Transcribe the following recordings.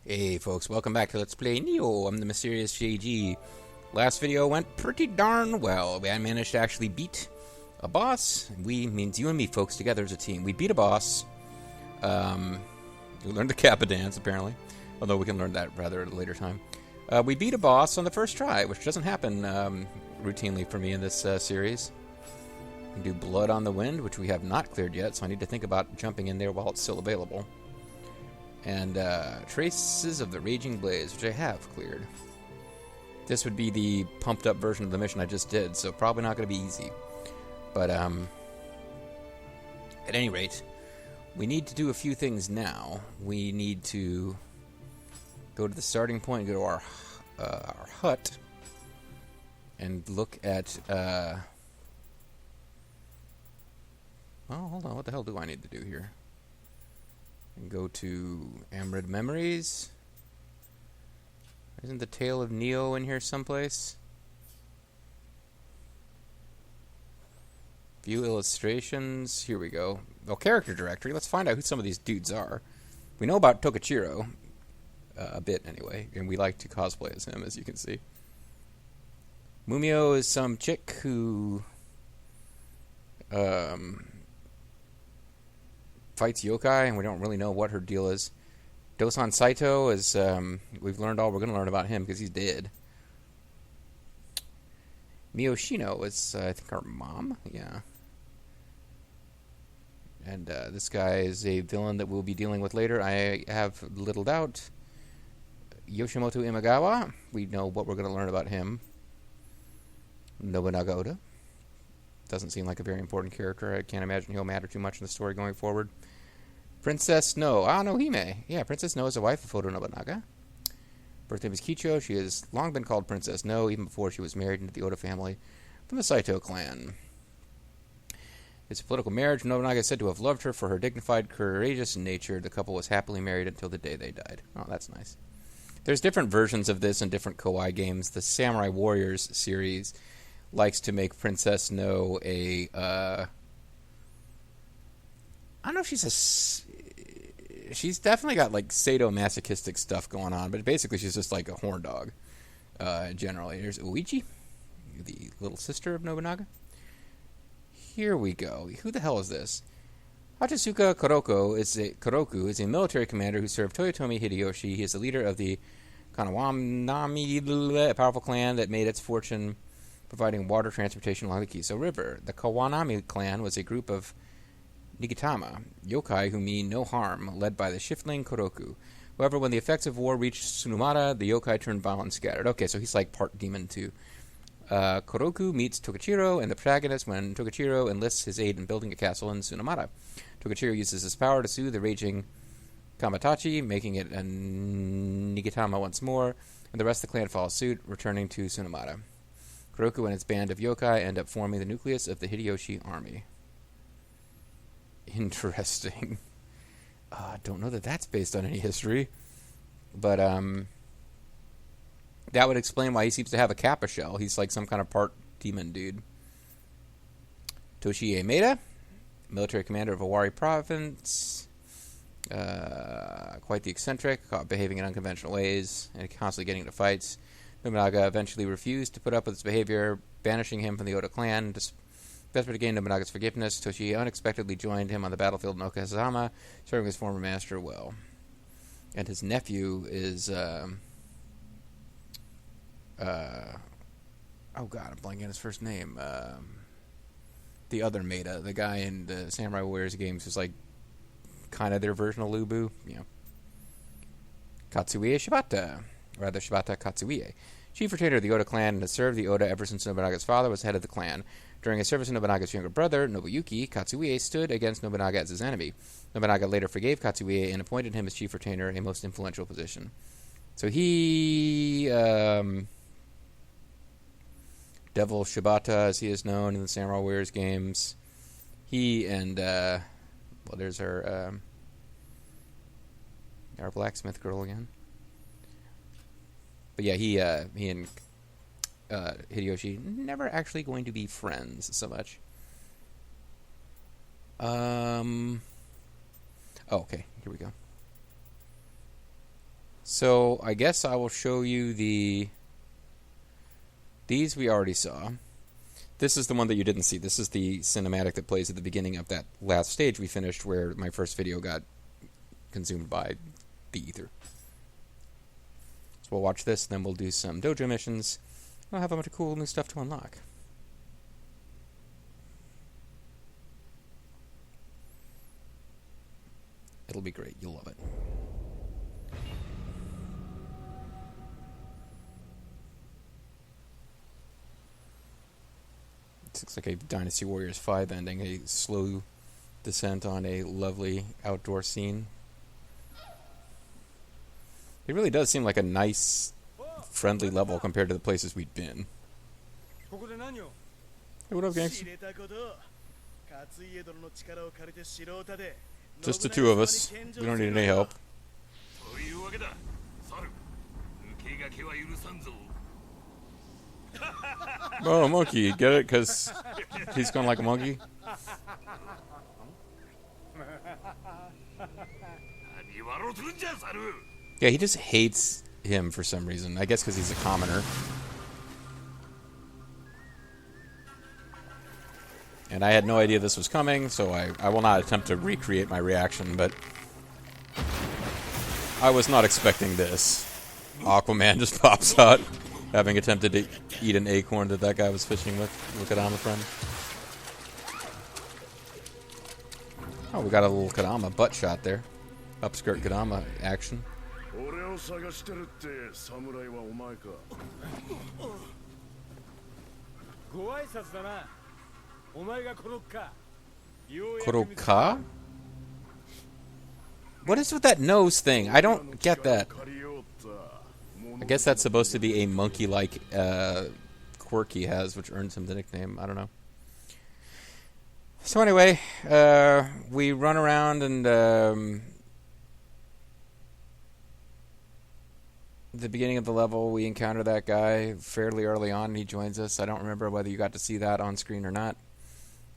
Hey folks, welcome back to Let's Play Nioh. I'm the Mysterious JG. Last video went pretty darn well. I managed to actually beat a boss. We means you and me folks together as a team. We beat a boss. We learned the Kappa dance apparently. Although we can learn that rather at a later time. We beat a boss on the first try, which doesn't happen routinely for me in this series. We can do Blood on the Wind, which we have not cleared yet, so I need to think about jumping in there while it's still available. And Traces of the Raging Blaze, which I have cleared. This would be the pumped up version of the mission I just did, so probably not going to be easy. But at any rate, we need to do a few things now. We need to go to the starting point, go to our hut, and look at... well, hold on, what the hell do I need to do here? And go to Amrid Memories. Isn't the Tale of Nioh in here someplace? View illustrations. Here we go. Well, character directory. Let's find out who some of these dudes are. We know about Tokichiro. A bit, anyway. And we like to cosplay as him, as you can see. Mumio is some chick who... fights yokai, and we don't really know what her deal is. Dosan Saito is, we've learned all we're going to learn about him because he's dead. Miyoshino is, I think, our mom. Yeah. And this guy is a villain that we'll be dealing with later. I have little doubt. Yoshimoto Imagawa, we know what we're going to learn about him. Nobunaga Oda. Doesn't seem like a very important character. I can't imagine he'll matter too much in the story going forward. Princess No. Nohime. Yeah, Princess No is the wife of Oda Nobunaga. Birth name is Kicho. She has long been called Princess No, even before she was married into the Oda family from the Saito clan. It's a political marriage. Nobunaga is said to have loved her for her dignified, courageous nature. The couple was happily married until the day they died. Oh, that's nice. There's different versions of this in different Koei games. The Samurai Warriors series likes to make Princess No a... I don't know if she's definitely got like sadomasochistic stuff going on, but basically she's just like a horn dog. Generally, there's Uichi, the little sister of Nobunaga. Here we go. Who the hell is this? Hachisuka Koroku is a military commander who served Toyotomi Hideyoshi. He is the leader of the Kawanami, a powerful clan that made its fortune providing water transportation along the Kiso River. The Kawanami clan was a group of Niigitama, yokai who mean no harm, led by the Shiftling Koroku. However, when the effects of war reached Tsunumata, the yokai turned violent and scattered. Okay, so he's like part demon too. Koroku meets Tokichiro and the protagonist when Tokichiro enlists his aid in building a castle in Tsunumata. Tokichiro uses his power to soothe the raging Kamatachi, making it a Niigitama once more, and the rest of the clan follows suit, returning to Tsunumata. Koroku and his band of yokai end up forming the nucleus of the Hideyoshi army. Interesting. Don't know that that's based on any history. But, that would explain why he seems to have a kappa shell. He's like some kind of part demon dude. Toshie Maeda, military commander of Owari Province. Quite the eccentric, caught behaving in unconventional ways, and constantly getting into fights. Nobunaga eventually refused to put up with his behavior, banishing him from the Oda clan. Desperate to gain Nobunaga's forgiveness, Toshie unexpectedly joined him on the battlefield in Okazama, serving his former master well. And his nephew is, oh god, I'm blanking on his first name. The other Maeda, the guy in the Samurai Warriors games who's like kind of their version of Lubu. You know. Katsuie Shibata. Rather, Shibata Katsuie. Chief retainer of the Oda clan and has served the Oda ever since Nobunaga's father was head of the clan. During his service to Nobunaga's younger brother, Nobuyuki, Katsuie stood against Nobunaga as his enemy. Nobunaga later forgave Katsuie and appointed him as chief retainer, a most influential position. So he... Devil Shibata, as he is known in the Samurai Warriors games. He and... well, there's our blacksmith girl again. But yeah, he and Hideyoshi never actually going to be friends so much. Oh, okay, here we go. So I guess I will show you the... These we already saw. This is the one that you didn't see. This is the cinematic that plays at the beginning of that last stage we finished where my first video got consumed by the ether. So we'll watch this, then we'll do some dojo missions. We'll have a bunch of cool new stuff to unlock. It'll be great. You'll love it. It looks like a Dynasty Warriors 5 ending, a slow descent on a lovely outdoor scene. It really does seem like a nice, friendly level compared to the places we've been. Hey, what up, gangs? Just the two of us. We don't need any help. Oh, a monkey. Get it? Because he's going like a monkey? Yeah, he just hates him for some reason. I guess because he's a commoner. And I had no idea this was coming, so I will not attempt to recreate my reaction, but I was not expecting this. Aquaman just pops out, having attempted to eat an acorn that guy was fishing with. Look at Kadama friend. Oh, we got a little Kadama butt shot there. Upskirt Kadama action. Kuroka? What is with that nose thing? I don't get that. I guess that's supposed to be a monkey-like quirk he has, which earns him the nickname. I don't know. So anyway, we run around and the beginning of the level, we encounter that guy fairly early on, and he joins us. I don't remember whether you got to see that on screen or not.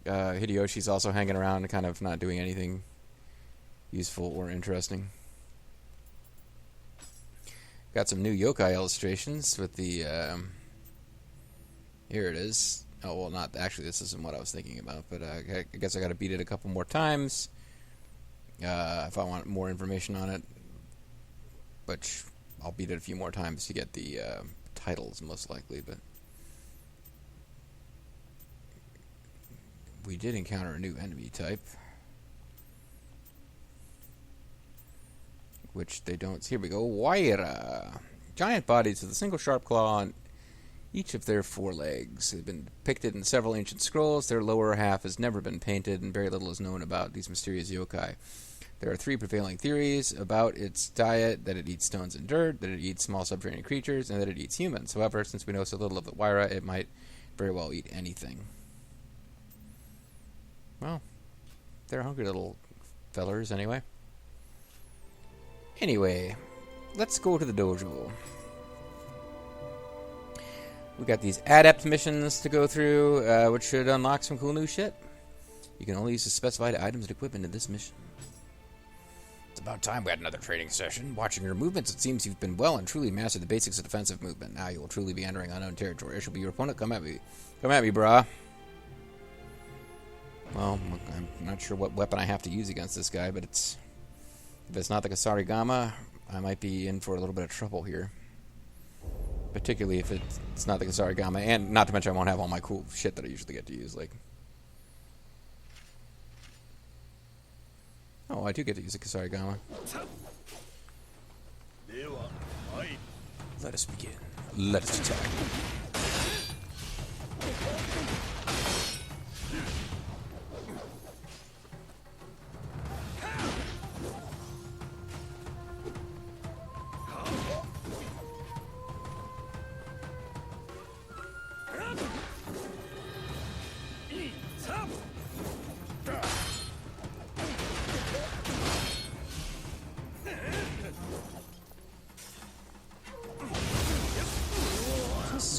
Hideyoshi's also hanging around, kind of not doing anything useful or interesting. Got some new yokai illustrations with the... here it is. Oh, well, not... Actually, this isn't what I was thinking about, but I guess I got to beat it a couple more times if I want more information on it. But I'll beat it a few more times to get the titles, most likely, but... We did encounter a new enemy type, which they don't... Here we go. Waira. Giant bodies with a single sharp claw on each of their forelegs. They've been depicted in several ancient scrolls. Their lower half has never been painted, and very little is known about these mysterious yokai. There are three prevailing theories about its diet: that it eats stones and dirt, that it eats small subterranean creatures, and that it eats humans. However, since we know so little of the Waira, it might very well eat anything. Well, they're hungry little fellers anyway. Anyway, let's go to the dojo. We got these adept missions to go through, which should unlock some cool new shit. You can only use the specified items and equipment in this mission. It's about time we had another training session. Watching your movements, it seems you've been well and truly mastered the basics of defensive movement. Now you will truly be entering unknown territory. I shall be your opponent. Come at me. Come at me, brah. Well, I'm not sure what weapon I have to use against this guy, but if it's not the Kasarigama, I might be in for a little bit of trouble here. Particularly if it's not the Kasarigama, and not to mention I won't have all my cool shit that I usually get to use, like... Oh, I do get to use the Kasarigama. Let us begin. Let us attack.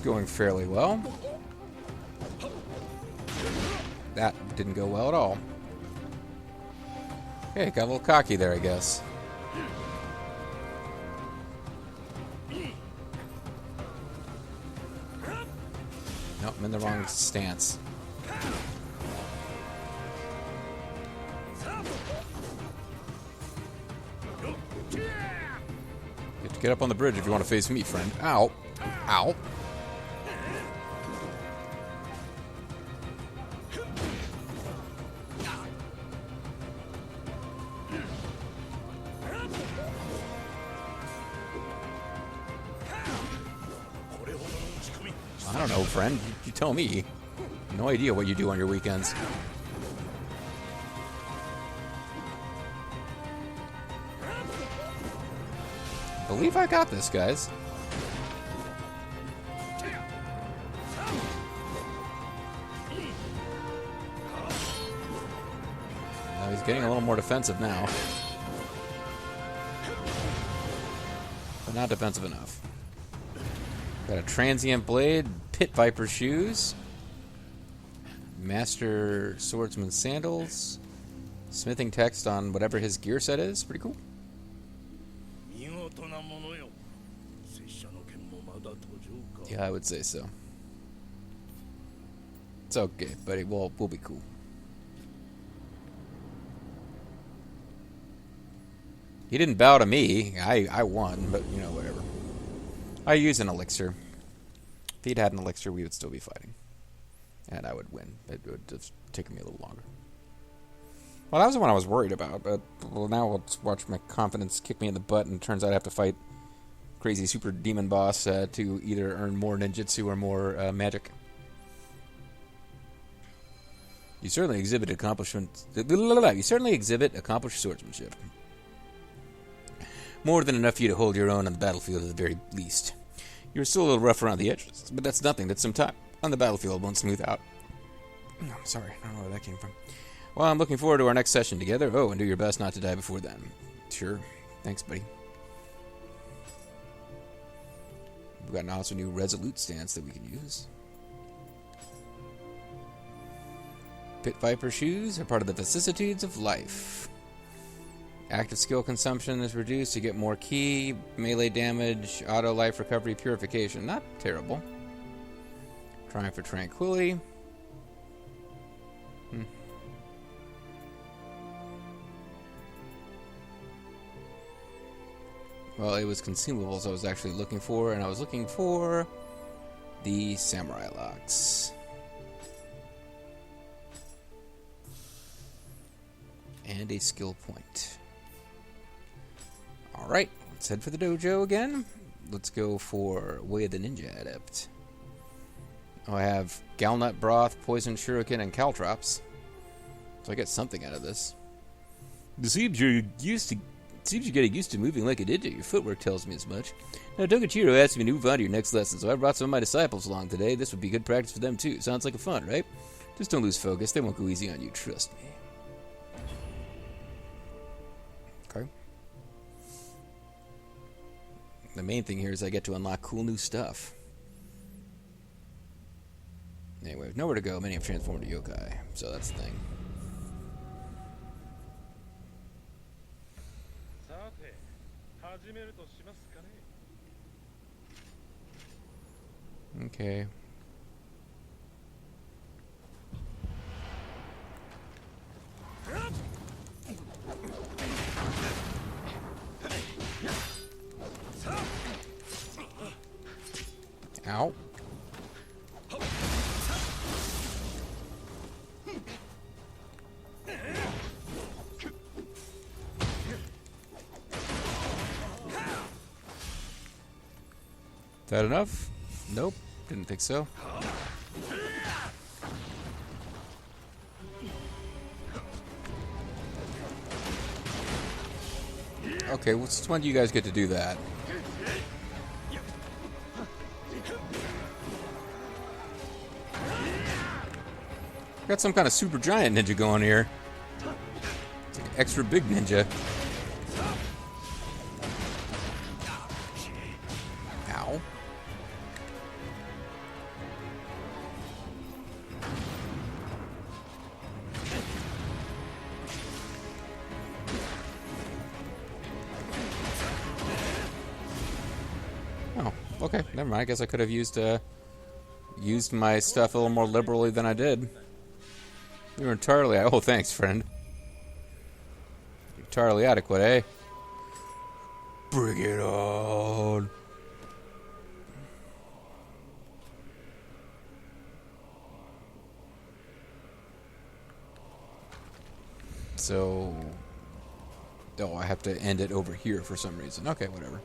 Going fairly well. That didn't go well at all. Okay, got a little cocky there, I guess. I'm in the wrong stance. You have to get up on the bridge if you want to face me, friend. Ow. Ow. I don't know, friend. You tell me. No idea what you do on your weekends. I believe I got this, guys. Now he's getting a little more defensive now. But not defensive enough. Got a transient blade, pit viper shoes, master swordsman sandals, smithing text on whatever his gear set is. Pretty cool. Yeah, I would say so. It's okay, buddy. We'll be cool. He didn't bow to me. I won, but you know, whatever. I use an elixir. If he'd had an elixir, we would still be fighting. And I would win. It would just take me a little longer. Well, that was the one I was worried about. But well, now let's watch my confidence kick me in the butt, and it turns out I have to fight crazy super demon boss to either earn more ninjutsu or more magic. You certainly exhibit accomplishment. You certainly exhibit accomplished swordsmanship. More than enough for you to hold your own on the battlefield at the very least. You're still a little rough around the edges, but that's nothing that some time on the battlefield won't smooth out. I'm sorry, I don't know where that came from. Well, I'm looking forward to our next session together. Oh, and do your best not to die before then. Sure. Thanks, buddy. We've got an awesome new resolute stance that we can use. Pit viper shoes are part of the vicissitudes of life. Active skill consumption is reduced to get more ki, melee damage, auto life recovery, purification. Not terrible. Triumph for tranquility. Well, it was consumables I was actually looking for, and I was looking for the samurai locks. And a skill point. Alright, let's head for the dojo again. Let's go for Way of the Ninja Adept. Oh, I have Galnut Broth, Poison Shuriken, and Caltrops. So I get something out of this. It seems you're getting used to moving like a ninja. Your footwork tells me as much. Now, Togachiro asked me to move on to your next lesson, so I brought some of my disciples along today. This would be good practice for them, too. Sounds like a fun, right? Just don't lose focus. They won't go easy on you, trust me. Okay. The main thing here is I get to unlock cool new stuff. Anyway, nowhere to go. Many have transformed to yokai, so that's the thing. Okay. Ow. Is that enough? Nope. Didn't think so. Okay, well, since when do you guys get to do that? Got some kind of super giant ninja going here. It's like an extra big ninja. Ow. Oh, okay. Never mind. I guess I could have used used my stuff a little more liberally than I did. You're entirely... Oh, thanks, friend. Entirely adequate, eh? Bring it on. So... Oh, I have to end it over here for some reason. Okay, whatever.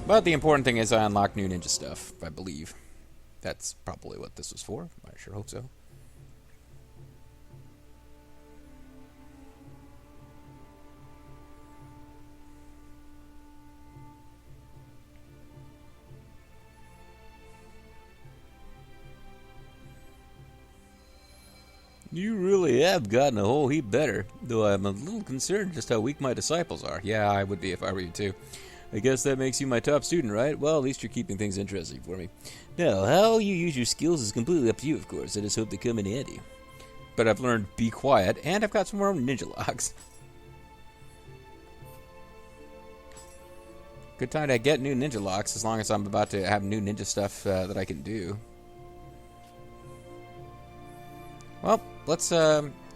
But the important thing is I unlock new ninja stuff, I believe. That's probably what this was for. I sure hope so. You really have gotten a whole heap better, though I'm a little concerned just how weak my disciples are. Yeah, I would be if I were you too. I guess that makes you my top student, right? Well, at least you're keeping things interesting for me. Now, how you use your skills is completely up to you, of course. I just hope they come in handy. But I've learned be quiet, and I've got some more ninja locks. Good time to get new ninja locks, as long as I'm about to have new ninja stuff that I can do. Well, let's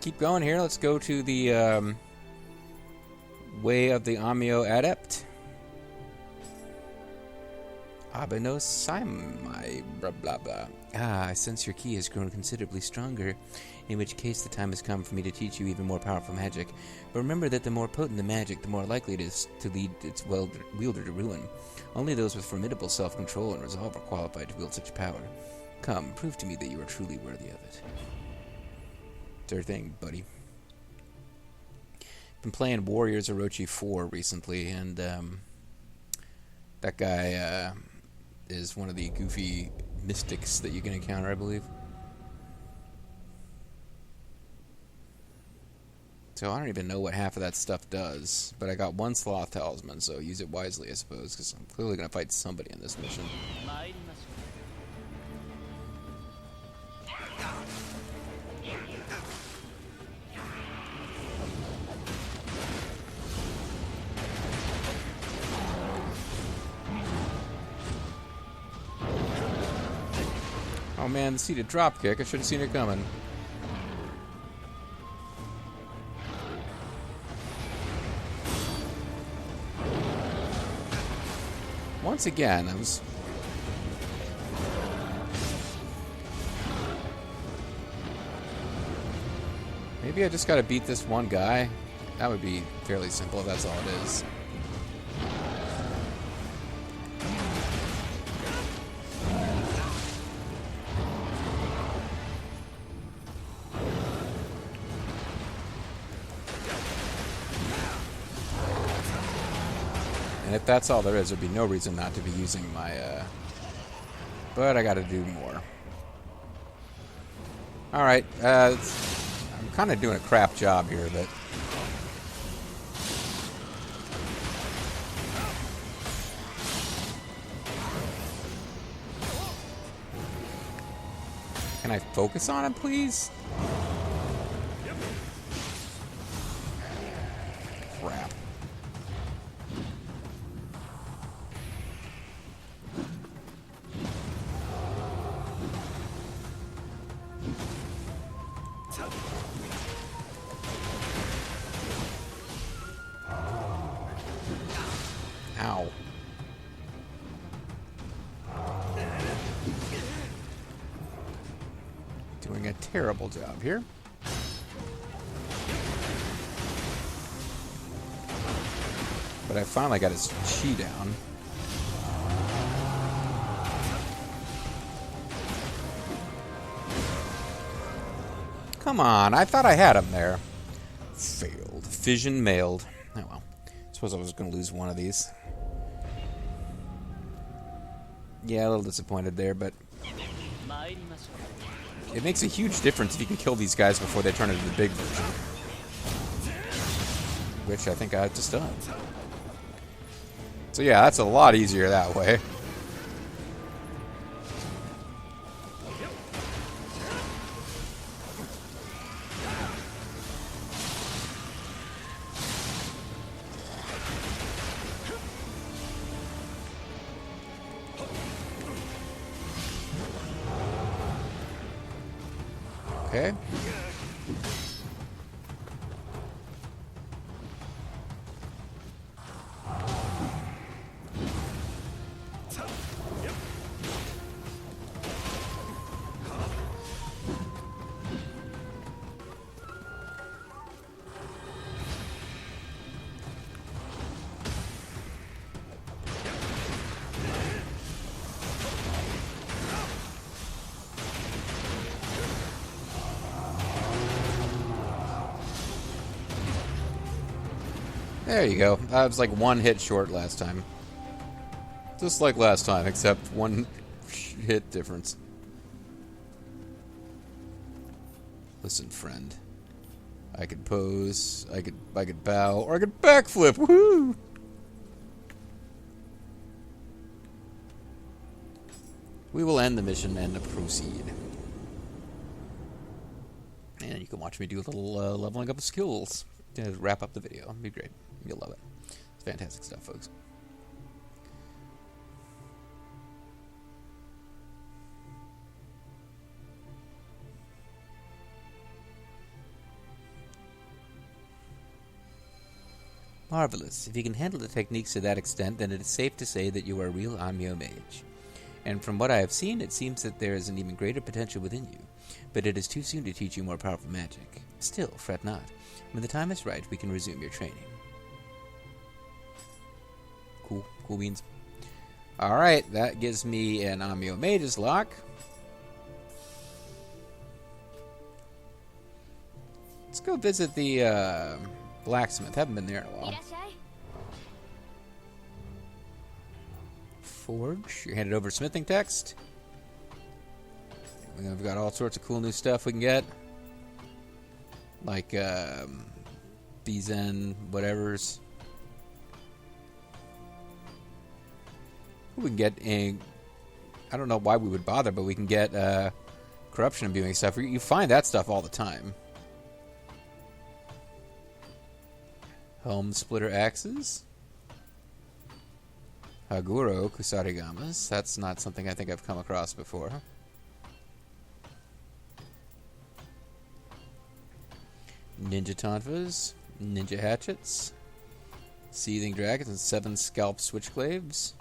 keep going here. Let's go to the Way of the Nioh Adept. Abeno Saimai, blah blah blah. Ah, I sense your ki has grown considerably stronger, in which case the time has come for me to teach you even more powerful magic. But remember that the more potent the magic, the more likely it is to lead its wielder to ruin. Only those with formidable self-control and resolve are qualified to wield such power. Come, prove to me that you are truly worthy of it. Sure thing, buddy. Been playing Warriors Orochi 4 recently, and that guy is one of the goofy mystics that you can encounter, I believe. So I don't even know what half of that stuff does, but I got one Sloth Talisman, so use it wisely, I suppose, because I'm clearly going to fight somebody in this mission. Oh man, the seated drop kick. I should have seen it coming. Once again, I was... Maybe I just gotta beat this one guy. That would be fairly simple if that's all it is. And if that's all there is, there'd be no reason not to be using my, but I gotta do more. Alright, I'm kind of doing a crap job here, but... Can I focus on it, please? Crap. Ow. Doing a terrible job here. But I finally got his chi down. Come on, I thought I had him there. Failed. Fission mailed. Oh well. Suppose I was going to lose one of these. Yeah, a little disappointed there, but... It makes a huge difference if you can kill these guys before they turn into the big version. Which I think I've just done. So yeah, that's a lot easier that way. Okay. There you go. I was like one hit short last time. Just like last time, except one hit difference. Listen, friend. I could pose, I could bow, or I could backflip. Woohoo! We will end the mission and proceed. And you can watch me do a little leveling up of skills to wrap up the video. It'll be great. You'll love it. It's fantastic stuff, folks. Marvelous. If you can handle the techniques to that extent, then it is safe to say that you are a real Nioh mage. And from what I have seen, it seems that there is an even greater potential within you. But it is too soon to teach you more powerful magic. Still, fret not. When the time is right, we can resume your training. Cool beans. Alright, that gives me an Nioh Mage's lock. Let's go visit the blacksmith. Haven't been there in a while. Forge. You're handed over smithing text. We've got all sorts of cool new stuff we can get. Like, Bizen, whatevers. We can get a... I don't know why we would bother, but we can get corruption imbuing stuff. You find that stuff all the time. Helm splitter axes. Haguro kusarigamas. That's not something I think I've come across before. Ninja tonfas. Ninja hatchets. Seething dragons and 7 scalp switchglaives.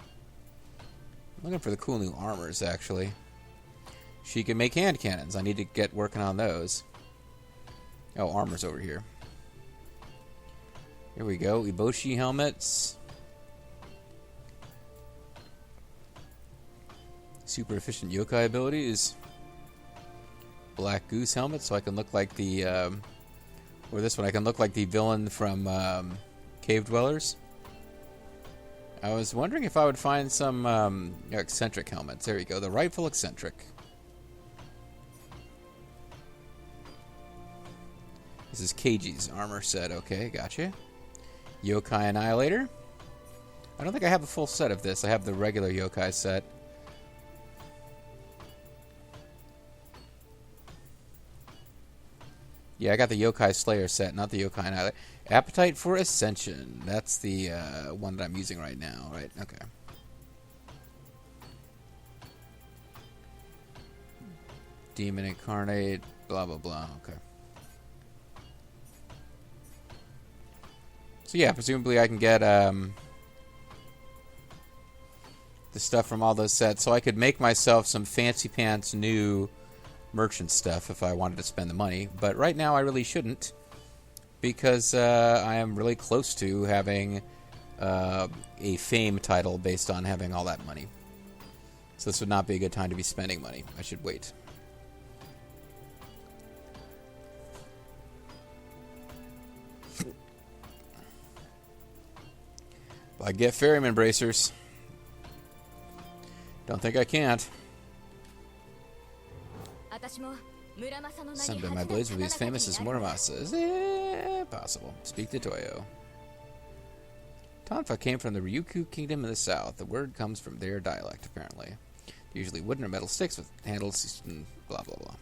I'm looking for the cool new armors, actually. She can make hand cannons. I need to get working on those. Oh, armor's over here. Here we go. Iboshi helmets. Super efficient yokai abilities. Black goose helmet, so I can look like the... or this one, I can look like the villain from Cave Dwellers. I was wondering if I would find some eccentric helmets. There you go. The rightful eccentric. This is Keiji's armor set. Okay, gotcha. Yokai Annihilator. I don't think I have a full set of this. I have the regular yokai set. Yeah, I got the Yokai Slayer set, not the Yokai Annihilator. Appetite for Ascension. That's the one that I'm using right now, right? Okay. Demon Incarnate, blah, blah, blah. Okay. So yeah, presumably I can get the stuff from all those sets. So I could make myself some fancy pants new merchant stuff if I wanted to spend the money. But right now I really shouldn't, because I am really close to having a fame title based on having all that money. So this would not be a good time to be spending money. I should wait. I get ferryman bracers. Don't think I can't. Someday my blades will be as famous as Muramasa's. Possible. Speak to Toyo. Tonfa came from the Ryukyu Kingdom in the south. The word comes from their dialect, apparently. Usually wooden or metal sticks with handles and blah, blah, blah.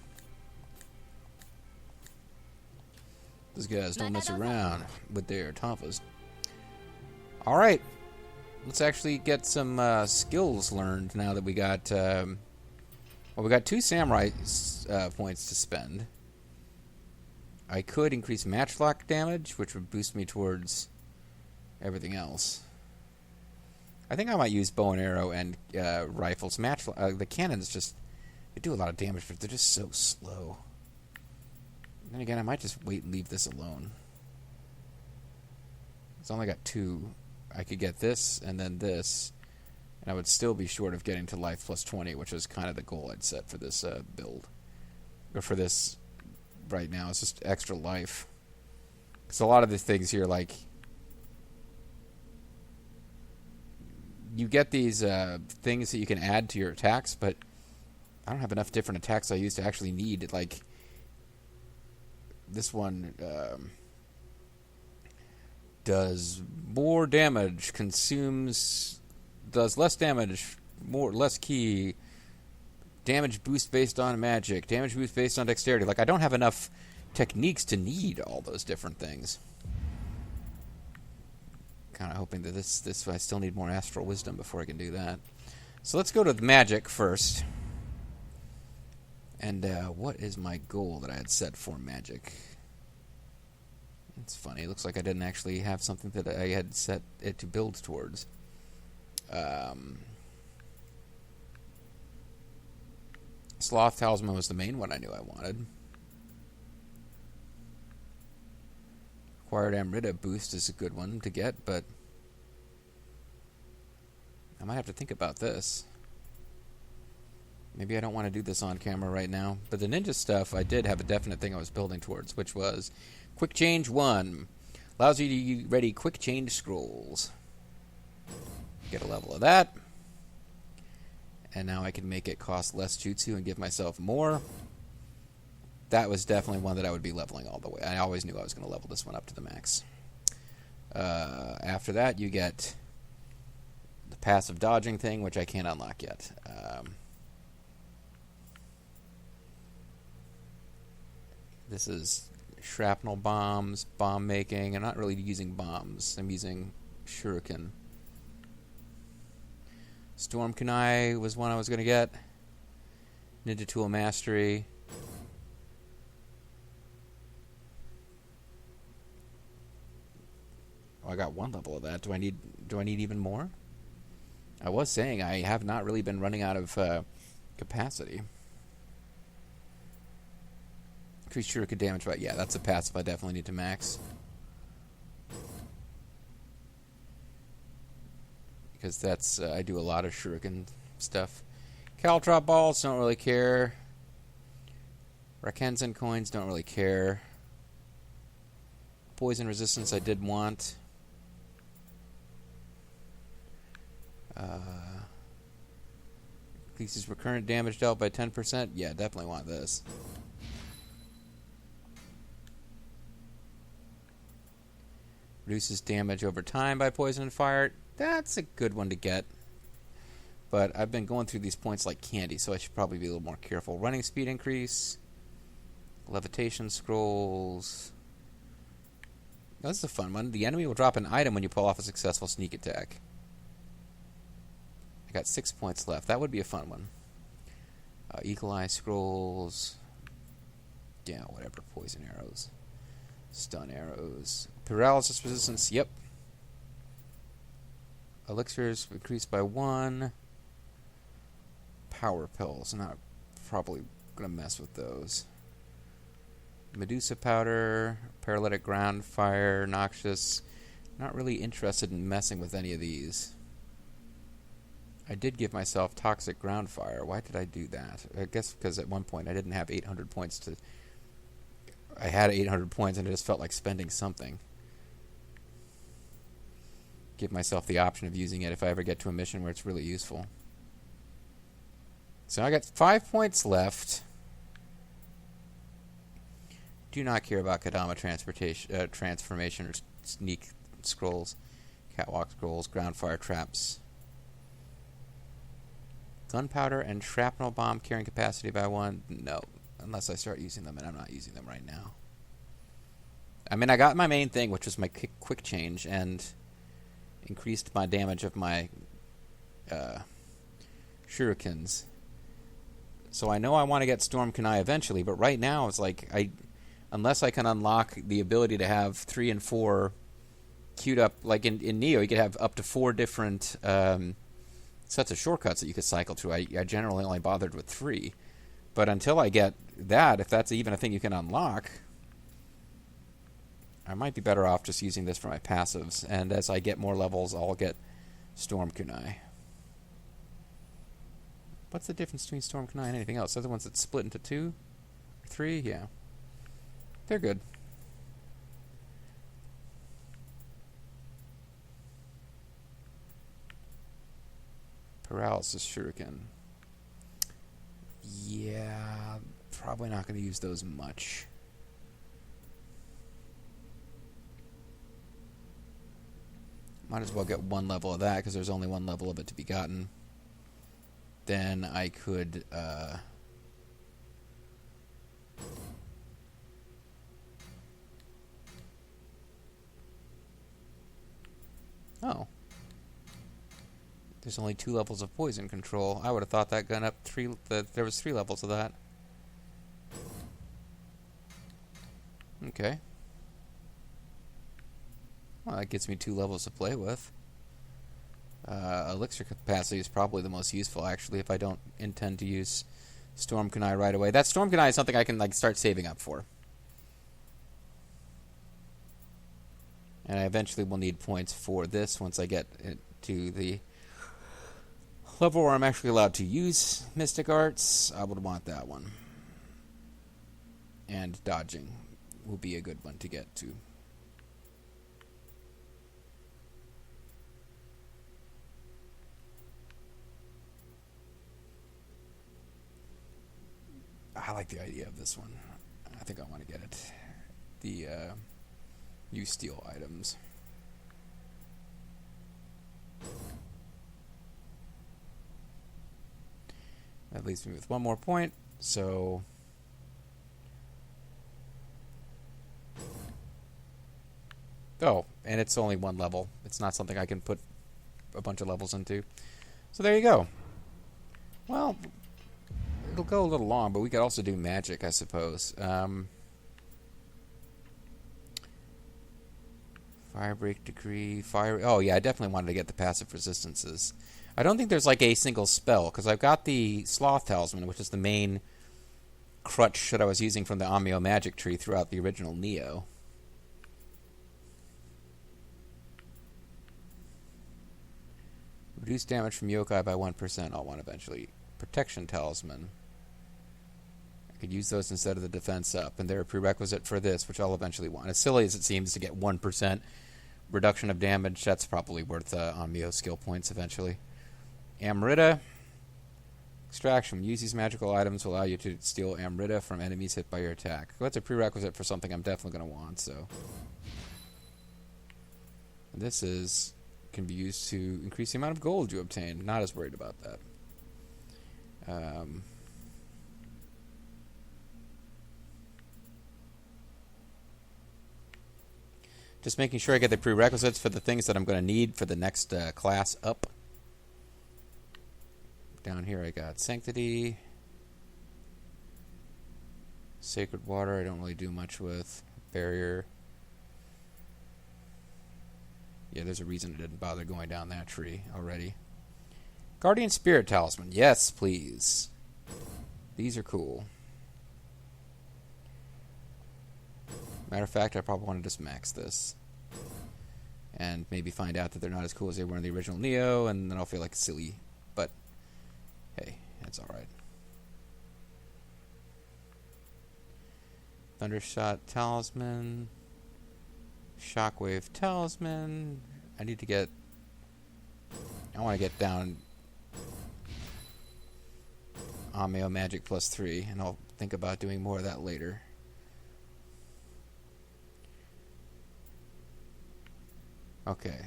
Those guys don't mess around with their Tonfas. Alright. Let's actually get some skills learned now that we got... well, we got 2 samurai points to spend. I could increase matchlock damage, which would boost me towards everything else. I think I might use bow and arrow and rifles. The cannons just, they do a lot of damage, but they're just so slow. And then again, I might just wait and leave this alone. It's only got 2. I could get this and then this, and I would still be short of getting to life plus 20, which is kind of the goal I'd set for this build. Or for this right now. It's just extra life. Because a lot of the things here, like, you get these things that you can add to your attacks, but I don't have enough different attacks I use to actually need. Like, this one does more damage, does less damage, less key, damage boost based on magic, damage boost based on dexterity. Like, I don't have enough techniques to need all those different things. Kind of hoping that this I still need more astral wisdom before I can do that. So let's go to the magic first. And what is my goal that I had set for magic? It's funny. It looks like I didn't actually have something that I had set it to build towards. Sloth Talisman was the main one I knew I wanted. Acquired Amrita boost is a good one to get, but I might have to think about this. Maybe I don't want to do this on camera right now. But the ninja stuff, I did have a definite thing I was building towards, which was Quick Change 1. Allows you to ready Quick Change Scrolls. Get a level of that. And now I can make it cost less jutsu and give myself more. That was definitely one that I would be leveling all the way. I always knew I was going to level this one up to the max. After that, you get the passive dodging thing, which I can't unlock yet. This is shrapnel bombs, bomb making. I'm not really using bombs. I'm using shuriken. Storm Kunai was one I was going to get. Ninja Tool Mastery. Oh, I got 1 level of that. Do I need even more? I was saying I have not really been running out of capacity. Increase shuriken damage, but yeah, that's a passive I definitely need to max. Because that's, I do a lot of shuriken stuff. Caltrop balls, don't really care. Rakenzen coins, don't really care. Poison resistance, I did want. Increases recurrent damage dealt by 10%. Yeah, definitely want this. Reduces damage over time by poison and fire. That's a good one to get. But I've been going through these points like candy, so I should probably be a little more careful. Running speed increase. Levitation scrolls. That's a fun one. The enemy will drop an item when you pull off a successful sneak attack. I got 6 points left. That would be a fun one. Eagle Eye scrolls. Yeah, whatever. Poison arrows. Stun arrows. Paralysis resistance. Yep. Elixirs increased by 1. Power pills. I'm not probably going to mess with those. Medusa powder. Paralytic ground fire. Noxious. Not really interested in messing with any of these. I did give myself toxic ground fire. Why did I do that? I guess because at one point I didn't have 800 points to... I had 800 points and it just felt like spending something. Give myself the option of using it if I ever get to a mission where it's really useful. So I got 5 points left. Do not care about Kadama transformation or sneak scrolls, catwalk scrolls, ground fire traps. Gunpowder and shrapnel bomb carrying capacity by 1. No, unless I start using them, and I'm not using them right now. I mean, I got my main thing, which was my quick change, and increased my damage of my shurikens. So I know I want to get Storm Kunai eventually, but right now it's like unless I can unlock the ability to have 3 and 4 queued up, like in Nioh, you could have up to 4 different sets of shortcuts that you could cycle through. I generally only bothered with 3. But until I get that, if that's even a thing you can unlock, I might be better off just using this for my passives. And as I get more levels, I'll get Storm Kunai. What's the difference between Storm Kunai and anything else? Are the ones that split into 2? 3? Yeah. They're good. Paralysis Shuriken. Yeah, probably not going to use those much. Might as well get 1 level of that, because there's only 1 level of it to be gotten. Then I could... Oh. There's only 2 levels of poison control. I would have thought that gun up 3... there was 3 levels of that. Okay. Well, that gets me 2 levels to play with. Elixir capacity is probably the most useful, actually, if I don't intend to use Storm Kunai right away. That Storm Kunai is something I can start saving up for. And I eventually will need points for this once I get to the level where I'm actually allowed to use Mystic Arts. I would want that one. And dodging will be a good one to get to. I like the idea of this one. I think I want to get it. The use steel items. That leaves me with 1 more point, so... Oh, and it's only 1 level. It's not something I can put a bunch of levels into. So there you go. Well, it'll go a little long, but we could also do magic, I suppose. Fire break degree, fire... Oh, yeah, I definitely wanted to get the passive resistances. I don't think there's like a single spell, because I've got the Sloth Talisman, which is the main crutch that I was using from the Amio magic tree throughout the original Nioh. Reduce damage from yokai by 1%. I'll want eventually. Protection Talisman. I could use those instead of the defense up, and they're a prerequisite for this, which I'll eventually want. As silly as it seems to get 1% reduction of damage, that's probably worth Amio skill points eventually. Amrita. Extraction. Use these magical items to allow you to steal Amrita from enemies hit by your attack. Well, that's a prerequisite for something I'm definitely going to want, so... This is... can be used to increase the amount of gold you obtain. Not as worried about that. Just making sure I get the prerequisites for the things that I'm going to need for the next class up. Down here I got Sanctity. Sacred Water I don't really do much with. Barrier. Yeah, there's a reason I didn't bother going down that tree already. Guardian Spirit Talisman. Yes, please. These are cool. Matter of fact, I probably want to just max this. And maybe find out that they're not as cool as they were in the original Nioh, and then I'll feel like silly. But, hey, that's alright. Thundershot Talisman. Shockwave Talisman. I need to get... I want to get down... Ameo Magic plus 3, and I'll think about doing more of that later. Okay.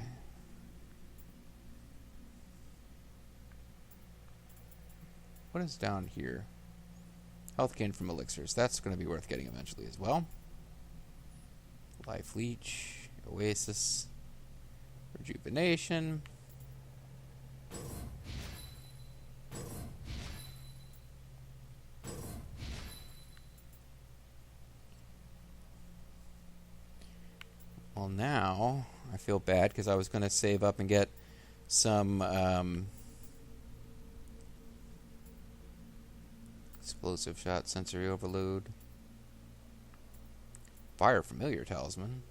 What is down here? Health gain from elixirs. That's going to be worth getting eventually as well. Life Leech, Oasis, Rejuvenation. Well, now I feel bad because I was going to save up and get some explosive shot, sensory overload, fire familiar talisman.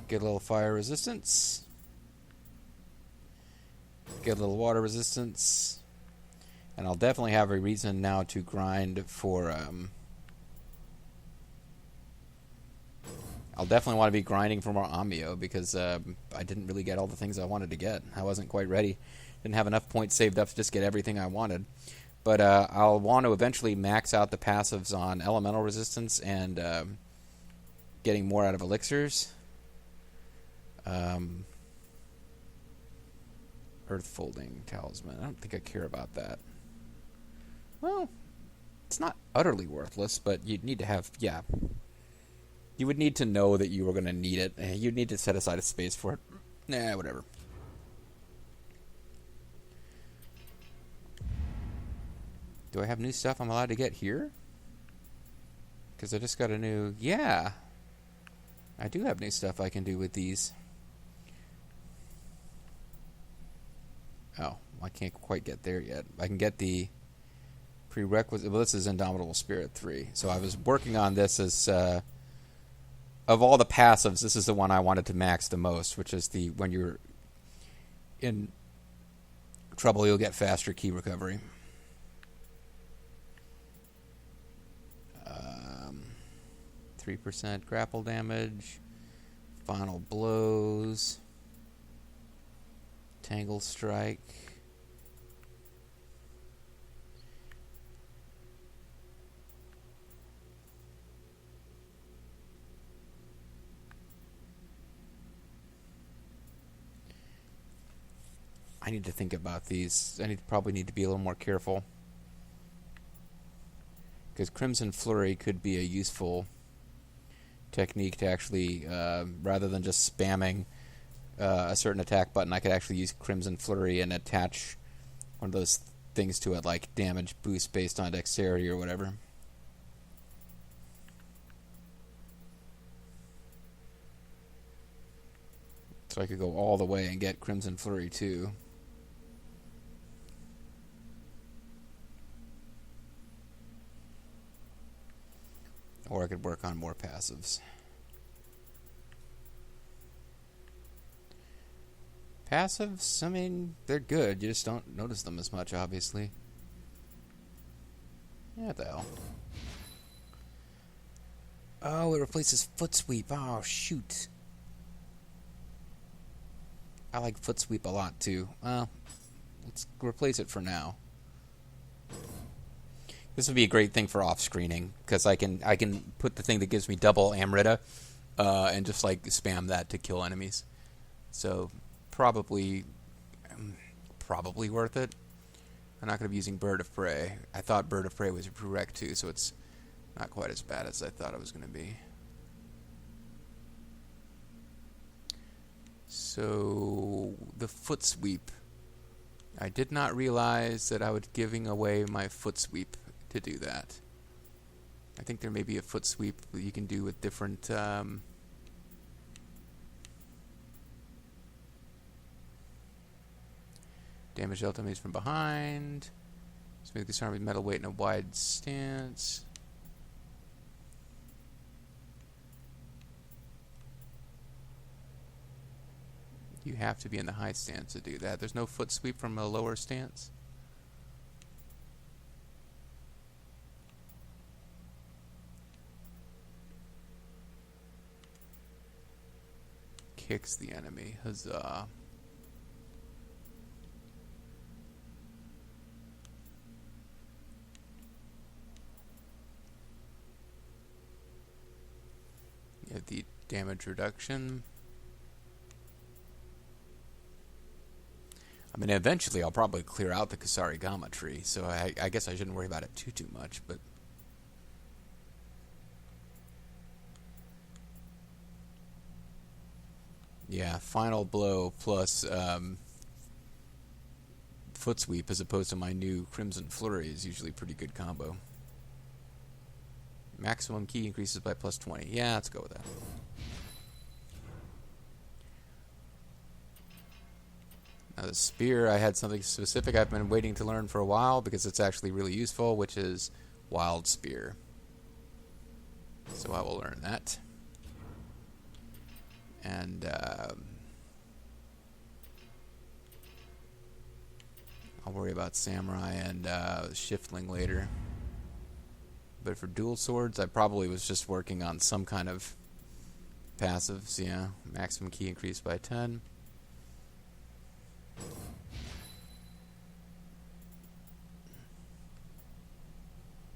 Get a little fire resistance. Get a little water resistance. And I'll definitely have a reason now to grind for... I'll definitely want to be grinding for more Nioh because I didn't really get all the things I wanted to get. I wasn't quite ready. Didn't have enough points saved up to just get everything I wanted. But I'll want to eventually max out the passives on elemental resistance and getting more out of elixirs. Earth folding talisman. I don't think I care about that. Well, it's not utterly worthless, but you'd need to have, yeah. You would need to know that you were going to need it. You'd need to set aside a space for it. Nah, whatever. Do I have new stuff I'm allowed to get here? Because I just got a new... Yeah. I do have new stuff I can do with these. Oh, I can't quite get there yet. I can get the prerequisite... Well, this is Indomitable Spirit 3. So I was working on this as... of all the passives, this is the one I wanted to max the most, which is the... When you're in trouble, you'll get faster key recovery. 3% grapple damage. Final blows. Tangle strike. I need to think about these. Probably need to be a little more careful. Because Crimson Flurry could be a useful technique to actually, rather than just spamming a certain attack button, I could actually use Crimson Flurry and attach one of those things to it, like damage boost based on dexterity or whatever. So I could go all the way and get Crimson Flurry too. Or I could work on more passives. Passives, I mean, they're good. You just don't notice them as much, obviously. Yeah, what the hell? Oh, it replaces Foot Sweep. Oh, shoot. I like Foot Sweep a lot, too. Well, let's replace it for now. This would be a great thing for off-screening, because I can put the thing that gives me double Amrita and just like spam that to kill enemies. So probably worth it. I'm not going to be using Bird of Prey. I thought Bird of Prey was a prereq too, so it's not quite as bad as I thought it was going to be. So the Foot Sweep. I did not realize that I was giving away my Foot Sweep to do that. I think there may be a Foot Sweep that you can do with different damage dealt enemies from behind. Smooth disarm with metal weight in a wide stance. You have to be in the high stance to do that. There's no Foot Sweep from a lower stance. Kicks the enemy. Huzzah. You have the damage reduction. I mean, eventually I'll probably clear out the Kusarigama tree, so I guess I shouldn't worry about it too much, but... Yeah, Final Blow plus Foot Sweep as opposed to my new Crimson Flurry is usually a pretty good combo. Maximum key increases by plus 20. Yeah, let's go with that. Now the spear, I had something specific I've been waiting to learn for a while because it's actually really useful, which is Wild Spear. So I will learn that. And I'll worry about Samurai and Shiftling later. But for dual swords, I probably was just working on some kind of passives. Yeah, maximum key increased by 10.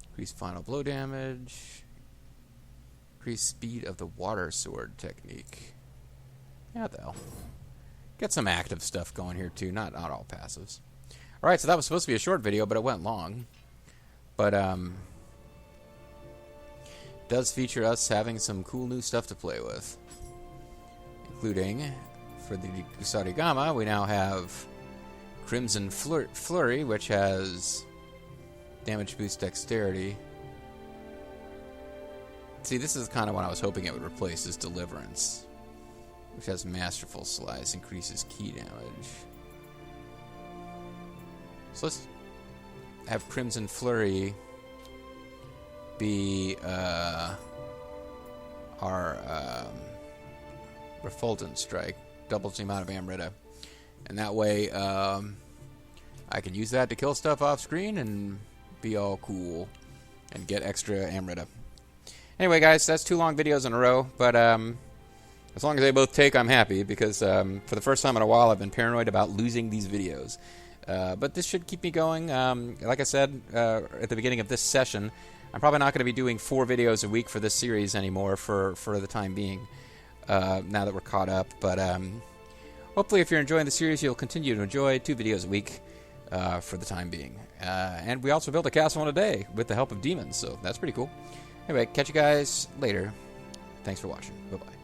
Increase final blow damage. Increase speed of the water sword technique. Yeah, the hell. Get some active stuff going here too, not all passives. Alright, so that was supposed to be a short video, but it went long. But does feature us having some cool new stuff to play with. Including, for the Kusarigama, we now have Crimson Flurry, which has damage boost dexterity. See, this is kind of what I was hoping it would replace, is Deliverance, which has Masterful Slice, increases key damage. So let's have Crimson Flurry be our Refulgent Strike, doubles the amount of Amrita, and that way I can use that to kill stuff off screen and be all cool and get extra Amrita. Anyway, guys, that's 2 long videos in a row, but as long as they both take, I'm happy, because for the first time in a while I've been paranoid about losing these videos. But this should keep me going. Like I said at the beginning of this session, I'm probably not going to be doing 4 videos a week for this series anymore for the time being, now that we're caught up. But hopefully if you're enjoying the series, you'll continue to enjoy 2 videos a week for the time being. And we also built a castle in a day with the help of demons, so that's pretty cool. Anyway, catch you guys later. Thanks for watching. Bye-bye.